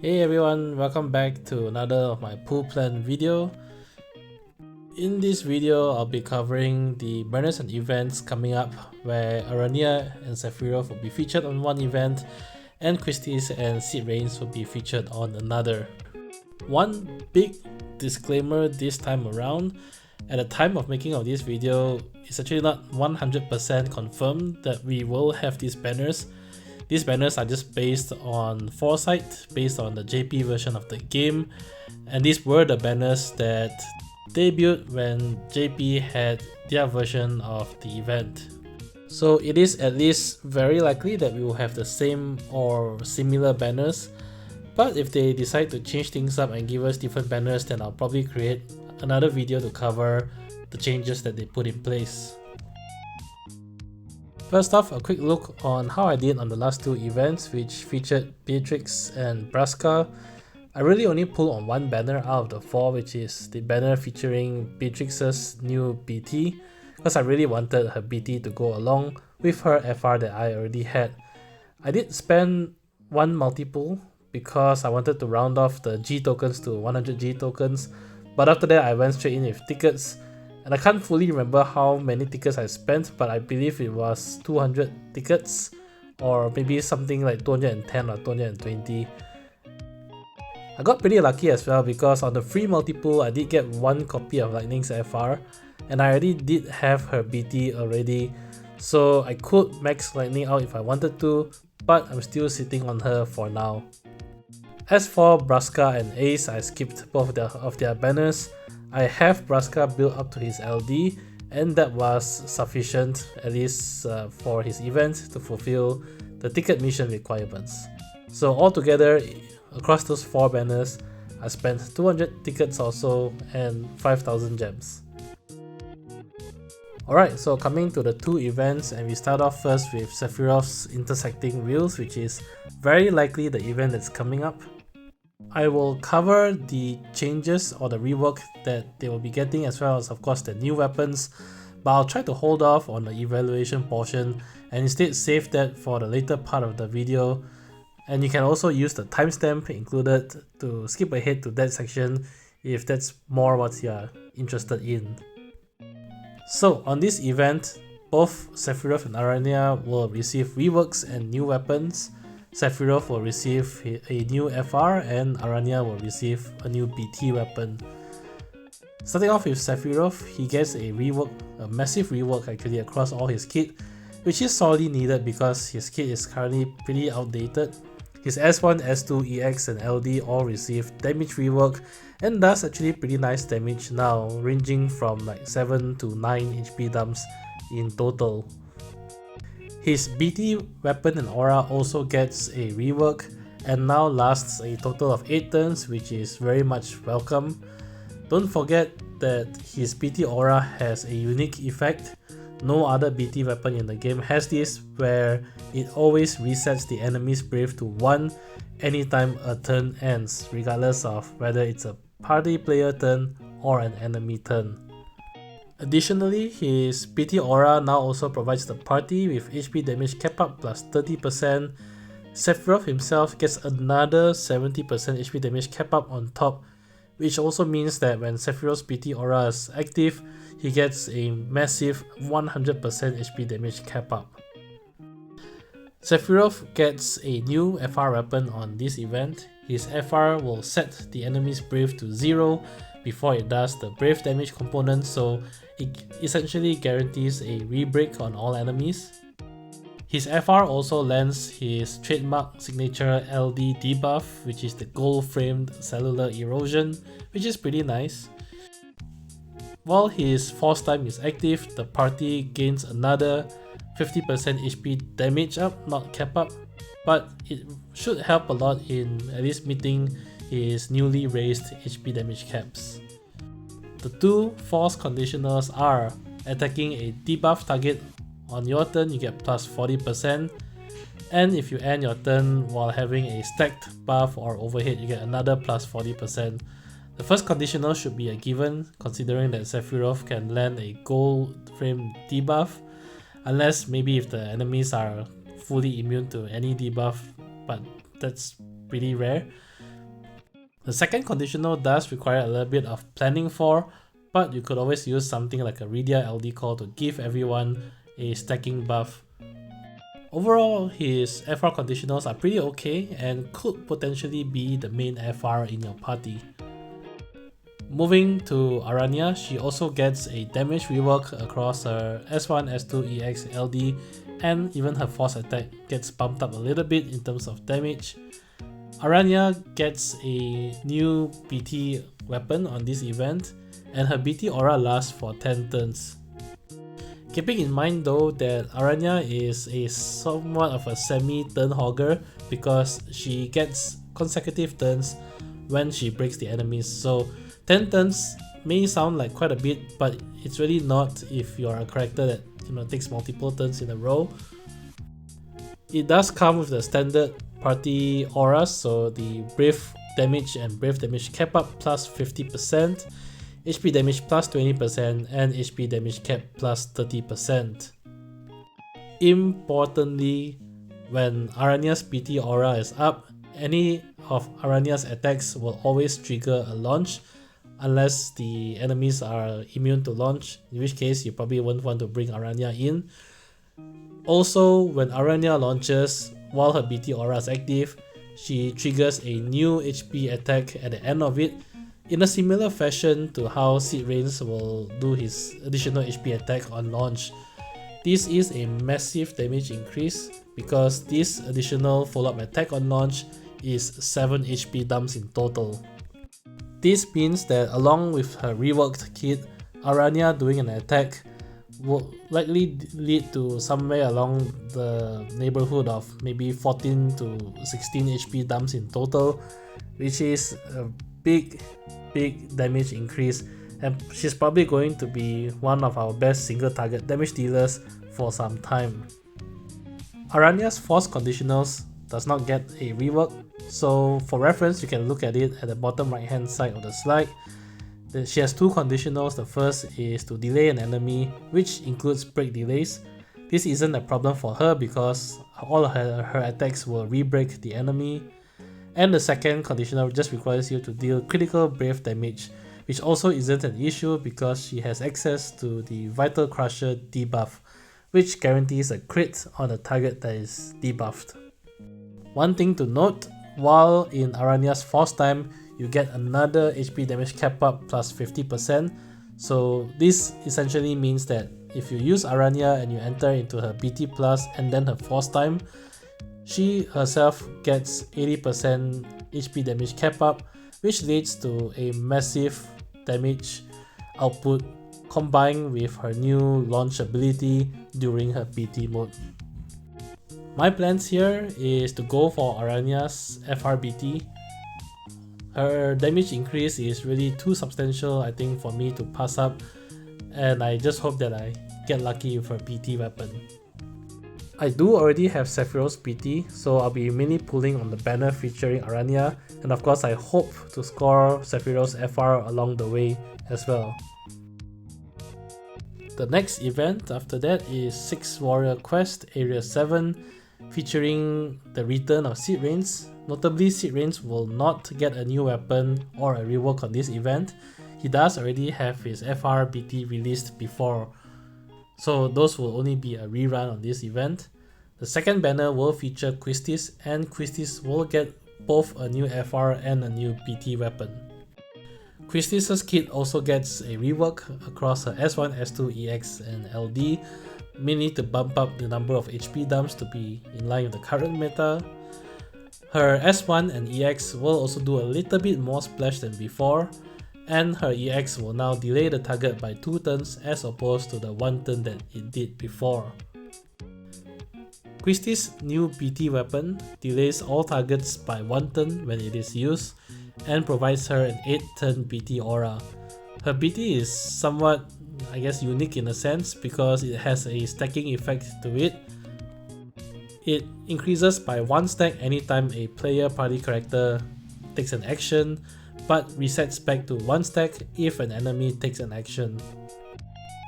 Hey everyone, welcome back to another of my pool plan video. In this video, I'll be covering the banners and events coming up where Aranea and Sephiroth will be featured on one event and Quistis and Cid Raines will be featured on another. One big disclaimer this time around, at the time of making of this video, it's actually not 100% confirmed that we will have these banners. These banners are just based on foresight, based on the JP version of the game, and these were the banners that debuted when JP had their version of the event. So it is at least very likely that we will have the same or similar banners, but if they decide to change things up and give us different banners, then I'll probably create another video to cover the changes that they put in place. First off, a quick look on how I did on the last two events, which featured Beatrix and Braska. I really only pulled on one banner out of the four, which is the banner featuring Beatrix's new BT, because I really wanted her BT to go along with her FR that I already had. I did spend one multi-pull because I wanted to round off the G tokens to 100 G tokens, but after that I went straight in with tickets. And I can't fully remember how many tickets I spent, but I believe it was 200 tickets or maybe something like 210 or 220. I got pretty lucky as well because on the free multiple I did get one copy of Lightning's FR and I already did have her BT already, so I could max Lightning out if I wanted to, but I'm still sitting on her for now. As for Braska and Ace, I skipped both of their banners. I have Braska built up to his LD and that was sufficient, at least for his event, to fulfill the ticket mission requirements. So altogether, across those four banners, I spent 200 tickets or so and 5,000 gems. Alright, so coming to the two events, and we start off first with Sephiroth's intersecting wheels, which is very likely the event that's coming up. I will cover the changes or the rework that they will be getting, as well as of course the new weapons, but I'll try to hold off on the evaluation portion and instead save that for the later part of the video. And you can also use the timestamp included to skip ahead to that section if that's more what you're interested in. So on this event, both Sephiroth and Aranea will receive reworks and new weapons. Sephiroth will receive a new FR and Aranea will receive a new BT weapon. Starting off with Sephiroth, he gets a rework, a massive rework actually across all his kit, which is sorely needed because his kit is currently pretty outdated. His S1, S2, EX and LD all receive damage rework and does actually pretty nice damage now, ranging from like 7 to 9 HP dumps in total. His BT weapon and aura also gets a rework and now lasts a total of 8 turns, which is very much welcome. Don't forget that his BT aura has a unique effect. No other BT weapon in the game has this, where it always resets the enemy's brave to 1 anytime a turn ends, regardless of whether it's a party player turn or an enemy turn. Additionally, his BT aura now also provides the party with HP damage cap up plus 30%. Sephiroth himself gets another 70% HP damage cap up on top, which also means that when Sephiroth's BT aura is active, he gets a massive 100% HP damage cap up. Sephiroth gets a new FR weapon on this event. His FR will set the enemy's brave to 0 before it does the brave damage component, so it essentially guarantees a rebreak on all enemies. His FR also lands his trademark signature LD debuff, which is the gold framed cellular erosion, which is pretty nice. While his force time is active, the party gains another 50% HP damage up, not cap up, but it should help a lot in at least meeting his newly raised HP damage caps. The two force conditionals are attacking a debuff target on your turn, you get plus 40%, and if you end your turn while having a stacked buff or overhead, you get another plus 40%. The first conditional should be a given, considering that Sephiroth can land a gold frame debuff, unless maybe if the enemies are fully immune to any debuff, but that's pretty rare. The second conditional does require a little bit of planning for, but you could always use something like a Redia LD call to give everyone a stacking buff. Overall, his FR conditionals are pretty okay and could potentially be the main FR in your party. Moving to Aranea, she also gets a damage rework across her S1, S2, EX, LD, and even her force attack gets bumped up a little bit in terms of damage. Aranea gets a new BT weapon on this event, and her BT aura lasts for 10 turns. Keeping in mind though that Aranea is a somewhat of a semi-turn hogger because she gets consecutive turns when she breaks the enemies, so 10 turns may sound like quite a bit, but it's really not if you're a character that takes multiple turns in a row. It does come with the standard party auras, so the Brave damage and Brave damage cap up plus 50%, HP damage plus 20%, and HP damage cap plus 30%. Importantly, when Aranea's PT aura is up, any of Aranea's attacks will always trigger a launch unless the enemies are immune to launch, in which case you probably won't want to bring Aranea in. Also, when Aranea launches while her BT aura is active, she triggers a new HP attack at the end of it, in a similar fashion to how Cid Raines will do his additional HP attack on launch. This is a massive damage increase because this additional follow-up attack on launch is 7 HP dumps in total. This means that along with her reworked kit, Aranea doing an attack will likely lead to somewhere along the neighborhood of maybe 14 to 16 HP dumps in total, which is a big damage increase, and she's probably going to be one of our best single target damage dealers for some time. Aranea's force conditionals does not get a rework, so for reference you can look at it at the bottom right hand side of the slide. She has two conditionals. The first is to delay an enemy, which includes break delays. This isn't a problem for her because all her attacks will re-break the enemy. And the second conditional just requires you to deal critical brave damage, which also isn't an issue because she has access to the Vital Crusher debuff, which guarantees a crit on a target that is debuffed. One thing to note, while in Aranea's force time, you get another HP damage cap up plus 50%, so this essentially means that if you use Aranea and you enter into her BT plus and then her force time, she herself gets 80% HP damage cap up, which leads to a massive damage output combined with her new launch ability during her BT mode. My plans here is to go for Aranea's FRBT. Her damage increase is really too substantial, I think, for me to pass up, and I just hope that I get lucky with her BT weapon. I do already have Sephiroth's BT, so I'll be mini pulling on the banner featuring Aranea, and of course I hope to score Sephiroth's FR along the way as well. The next event after that is 6 Warrior Quest Area 7, featuring the return of Cid Raines. Notably, Cid Raines will not get a new weapon or a rework on this event. He does already have his FR BT released before, so those will only be a rerun on this event. The second banner will feature Quistis, and Quistis will get both a new FR and a new BT weapon. Quistis' kit also gets a rework across her S1, S2, EX and LD, mainly to bump up the number of HP dumps to be in line with the current meta. Her S1 and EX will also do a little bit more splash than before, and her EX will now delay the target by 2 turns as opposed to the 1 turn that it did before. Quistis' new BT weapon delays all targets by 1 turn when it is used, and provides her an 8 turn BT aura. Her BT is somewhat, I guess, unique in a sense because it has a stacking effect to it. It increases by 1 stack anytime a player party character takes an action, but resets back to 1 stack if an enemy takes an action.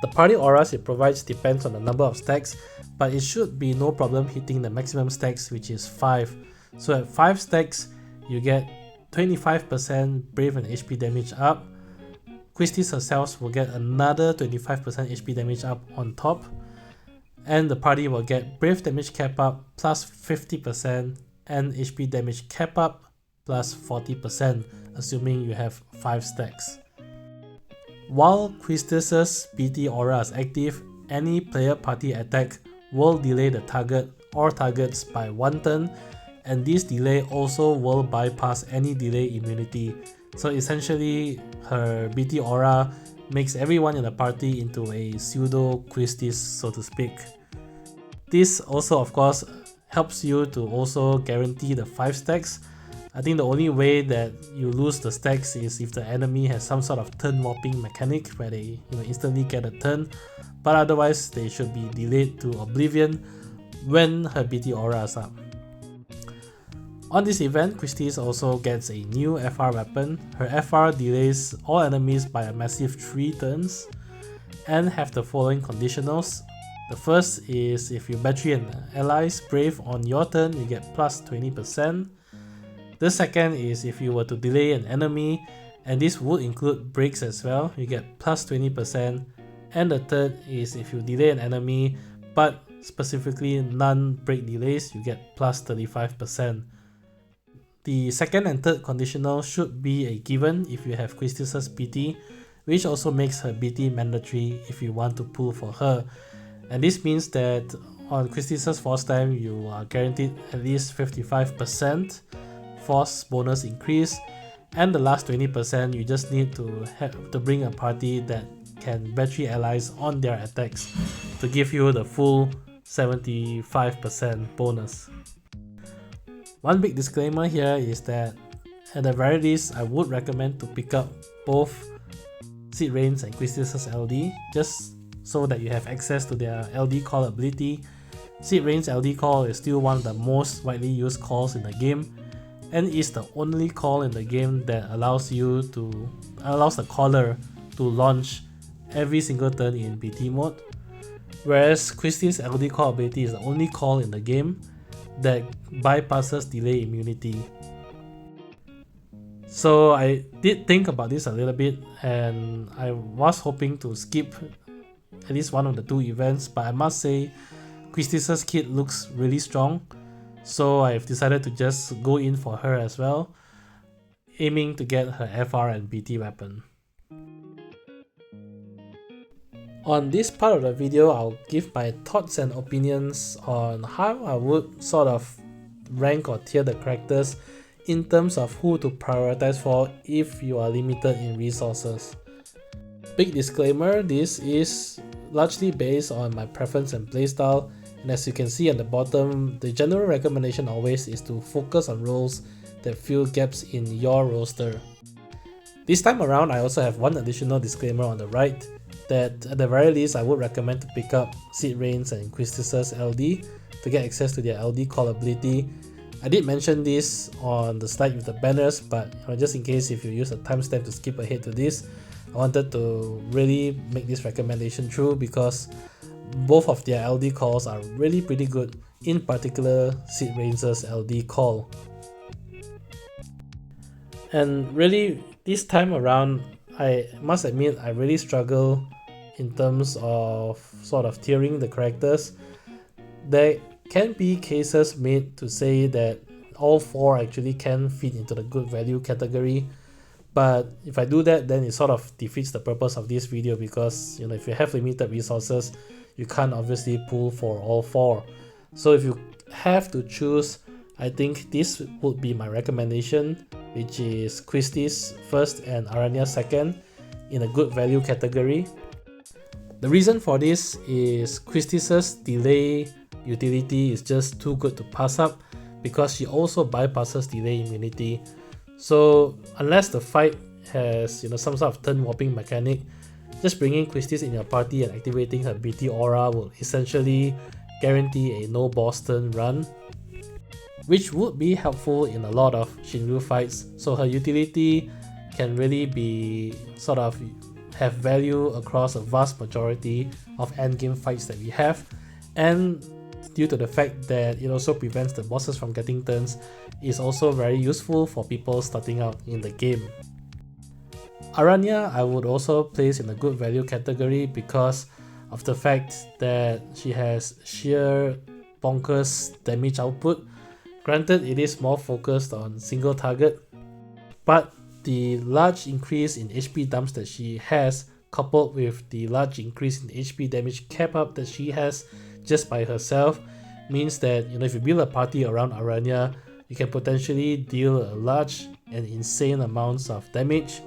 The party auras it provides depends on the number of stacks, but it should be no problem hitting the maximum stacks, which is 5. So at 5 stacks, you get 25% Brave and HP damage up. Quistis herself will get another 25% HP damage up on top, and the party will get Brave damage cap up plus 50% and HP damage cap up plus 40%, assuming you have 5 stacks. While Quistis' BT aura is active, any player party attack will delay the target or targets by 1 turn, and this delay also will bypass any delay immunity. So essentially, her BT aura makes everyone in the party into a pseudo Quistis, so to speak. This also of course helps you to also guarantee the 5 stacks. I think the only way that you lose the stacks is if the enemy has some sort of turn warping mechanic where they instantly get a turn, but otherwise they should be delayed to oblivion when her BT aura is up. On this event, Quistis also gets a new FR weapon. Her FR delays all enemies by a massive 3 turns and have the following conditionals. The first is if you battery an ally's Brave on your turn, you get plus 20%. The second is if you were to delay an enemy, and this would include breaks as well, you get plus 20%. And the third is if you delay an enemy, but specifically non-break delays, you get plus 35%. The second and third conditional should be a given if you have Quistis' BT, which also makes her BT mandatory if you want to pull for her. And this means that on Quistis' force time, you are guaranteed at least 55% force bonus increase, and the last 20% you just need to bring a party that can battery allies on their attacks to give you the full 75% bonus. One big disclaimer here is that at the very least I would recommend to pick up both Cid Raines and Quistis' LD just so that you have access to their LD call ability. Cid Raines' LD call is still one of the most widely used calls in the game, and is the only call in the game that allows the caller to launch every single turn in BT mode, whereas Quistis' LD call ability is the only call in the game that bypasses delay immunity. So I did think about this a little bit, and I was hoping to skip at least one of the 2 events, but I must say Quistis' kit looks really strong, so I've decided to just go in for her as well, aiming to get her FR and BT weapon. On this part of the video, I'll give my thoughts and opinions on how I would sort of rank or tier the characters in terms of who to prioritize for if you are limited in resources. Big disclaimer, this is largely based on my preference and playstyle, and as you can see at the bottom, the general recommendation always is to focus on roles that fill gaps in your roster. This time around, I also have one additional disclaimer on the right, that at the very least I would recommend to pick up Cid Raines and Quistis' LD to get access to their LD call ability. I did mention this on the slide with the banners, but just in case if you use a timestamp to skip ahead to this, I wanted to really make this recommendation true because both of their LD calls are really pretty good, in particular Cid Raines' LD call. And really, this time around, I must admit I really struggle in terms of sort of tiering the characters. There can be cases made to say that all 4 actually can fit into the good value category, but if I do that, then it sort of defeats the purpose of this video because if you have limited resources, you can't obviously pull for all 4. So if you have to choose, I think this would be my recommendation, which is Quistis first and Aranea second in a good value category. The reason for this is Quistis' delay utility is just too good to pass up because she also bypasses delay immunity. So unless the fight has some sort of turn warping mechanic, just bringing Quistis in your party and activating her BT aura will essentially guarantee a no boss turn run, which would be helpful in a lot of Shinryu fights. So her utility can really be sort of have value across a vast majority of endgame fights that we have, and due to the fact that it also prevents the bosses from getting turns, is also very useful for people starting out in the game. Aranea I would also place in the good value category because of the fact that she has sheer bonkers damage output. Granted, it is more focused on single target, but the large increase in HP dumps that she has, coupled with the large increase in HP damage cap up that she has just by herself, means that if you build a party around Aranea, you can potentially deal a large and insane amounts of damage.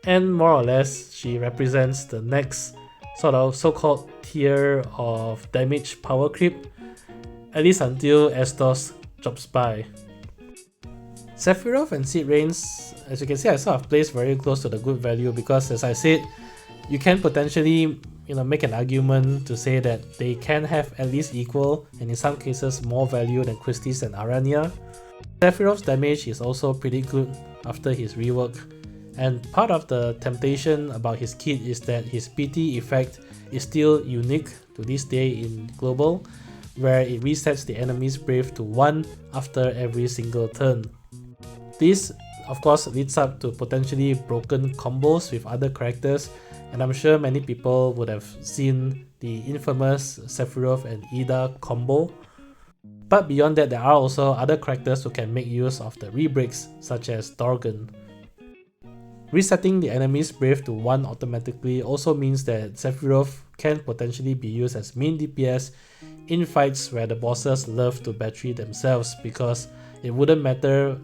And more or less, she represents the next sort of so-called tier of damage power creep, at least until Estos drops by. Sephiroth and Cid Raines, as you can see, I sort of placed very close to the good value because, as I said, you can potentially make an argument to say that they can have at least equal and in some cases more value than Quistis and Aranea. Sephiroth's damage is also pretty good after his rework, and part of the temptation about his kit is that his PT effect is still unique to this day in Global, where it resets the enemy's brave to 1 after every single turn. This of course leads up to potentially broken combos with other characters, and I'm sure many people would have seen the infamous Sephiroth and Ida combo. But beyond that, there are also other characters who can make use of the rebreaks, such as Dorgan. Resetting the enemy's brave to 1 automatically also means that Sephiroth can potentially be used as main DPS in fights where the bosses love to battery themselves, because it wouldn't matter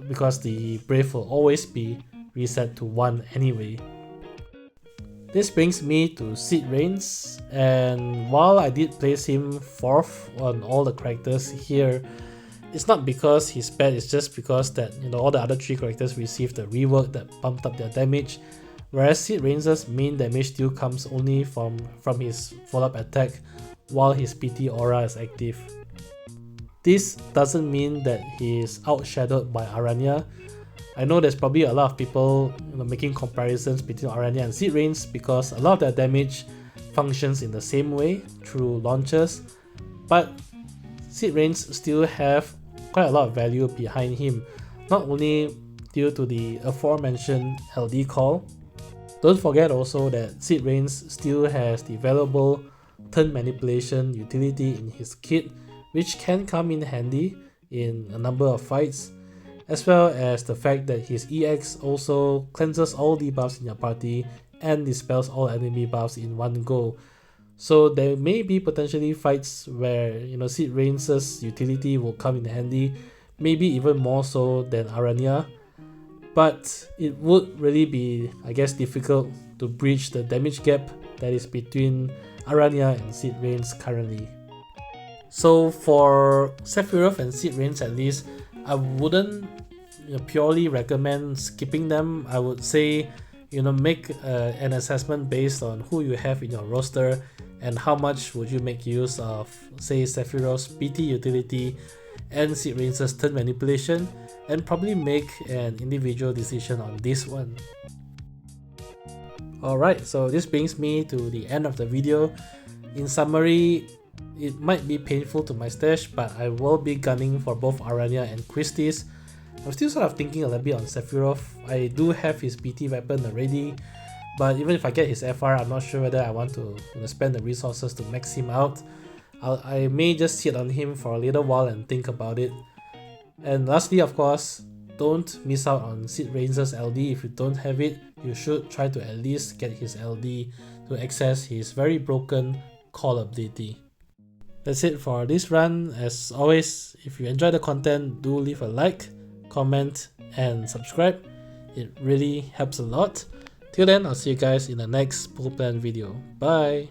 because the brave will always be reset to 1 anyway. This brings me to Cid Raines, and while I did place him 4th on all the characters here, it's not because he's bad, it's just because that all the other 3 characters received a rework that pumped up their damage, whereas Cid Raines' main damage still comes only from his follow-up attack while his PT aura is active. This doesn't mean that he is outshadowed by Aranea. I know there's probably a lot of people making comparisons between Aranea and Cid Raines because a lot of their damage functions in the same way through launchers, but Cid Raines still have quite a lot of value behind him, not only due to the aforementioned LD call. Don't forget also that Cid Raines still has the valuable turn manipulation utility in his kit, which can come in handy in a number of fights, as well as the fact that his EX also cleanses all debuffs in your party and dispels all enemy buffs in one go. So there may be potentially fights where Cid Raines' utility will come in handy, maybe even more so than Aranea, but it would really be, I guess, difficult to breach the damage gap that is between Aranea and Cid Raines currently. So for Sephiroth and Cid Raines at least, I wouldn't purely recommend skipping them. I would say make an assessment based on who you have in your roster and how much would you make use of, say, Sephiroth's PT utility and Cid Raines' turn manipulation, and probably make an individual decision on this one. Alright, so this brings me to the end of the video. In summary, it might be painful to my stash, but I will be gunning for both Aranea and Quistis. I'm still sort of thinking a little bit on Sephiroth. I do have his PT weapon already, but even if I get his FR, I'm not sure whether I want to spend the resources to max him out. I may just sit on him for a little while and think about it. And lastly, of course, don't miss out on Cid Raines' LD. If you don't have it, you should try to at least get his LD to access his very broken call ability. That's it for this run. As always, if you enjoy the content, do leave a like, comment, and subscribe. It really helps a lot. Till then, I'll see you guys in the next pool plan video. Bye!